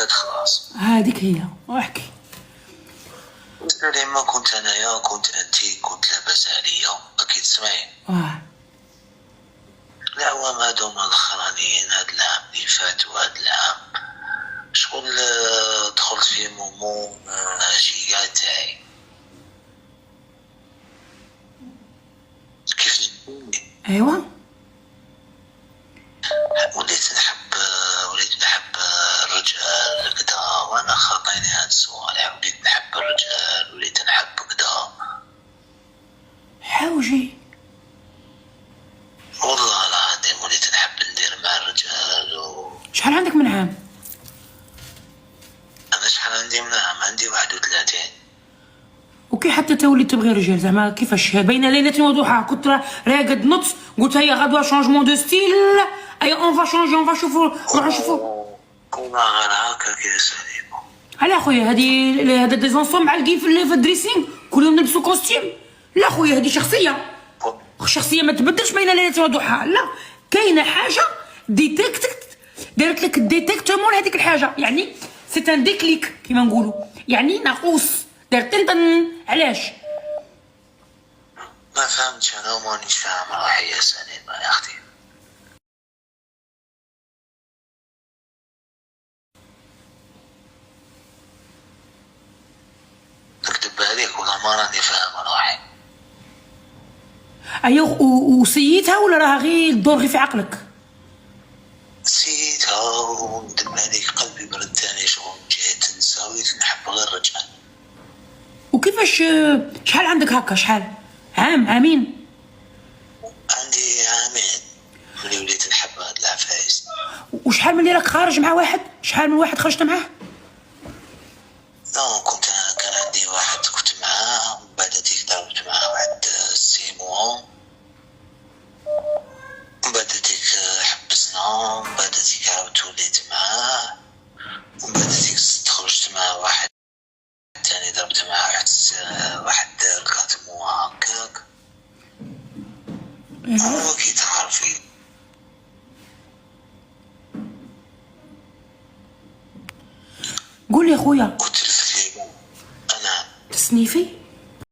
ولات خلاص. هذيك هي. احكي. لما كنت انايا كنت انتي كنت لاباس عليا اكيد تسمعي. العوام هادو الاخرانيين هاد العام اللي فات وهاد العام شغل دخلت في مومو جيجا تاعي كيف ايوا وليت نحب الرجال كدا، وانا خاطيني هاد الصوالح وليت نحب الرجال وليت نحب كدا. حوجي والله العظيم وليت نحب ندير مع الرجال شحال عندك من عام؟ انا شحال عندي من عام؟ عندي 31. وكي حتى تولي تبغي رجال زعما كيفاش؟ بين ليلة وضحى كنت راقد نط قلت هيا غدوه شونجمون دو ستيل، ايا اون فا شونجي اون فا نشوفو نروحو نشوفو. كنا غير هكاك يا سليمة. على خويا هذا دي زونسون معلقين في الدريسينغ كلهم نلبسو كوستيم. لا خويا هذه شخصيه ما تبدلش بين ليلة وضحى. لا كاينه حاجه ديتيكتت دارت لك ديتيكتومون هذيك الحاجه، يعني سي ان ديكليك كيما نقولوا، يعني ناقوس دار طنطن. علاش؟ ما فهمتش انا ومانيش فاهم روحي يا سليمة يا اختي. نكتب عليك والله ما راني فاهم روحي. ايوه وسيتها ولا راها غير الدور غير في عقلك؟ نسيتها وندم عليك قلبي برد تاني شغل جيت نسى وليت نحب غير الرجال. وكيفاش شحال عندك هكا؟ شحال عامين؟ عندي عامين ملي وليت نحب هاد العفايس. وشحال من اللي راك خارج مع واحد؟ شحال من واحد خرجت معاه؟ لا كان عندي واحد كنت معاه ومن بعد هاديك ضربت معاه واحد 6 موا، ومن بعد هاديك حبسنا، ومن بعد هاديك عاودت وليت معاه، ومن بعد هاديك خرجت مع واحد تاني ضربت معاه واحد 4 موا هكاك. هو كي تعرفي. قول لي خويا قلت لي انا تسنيفي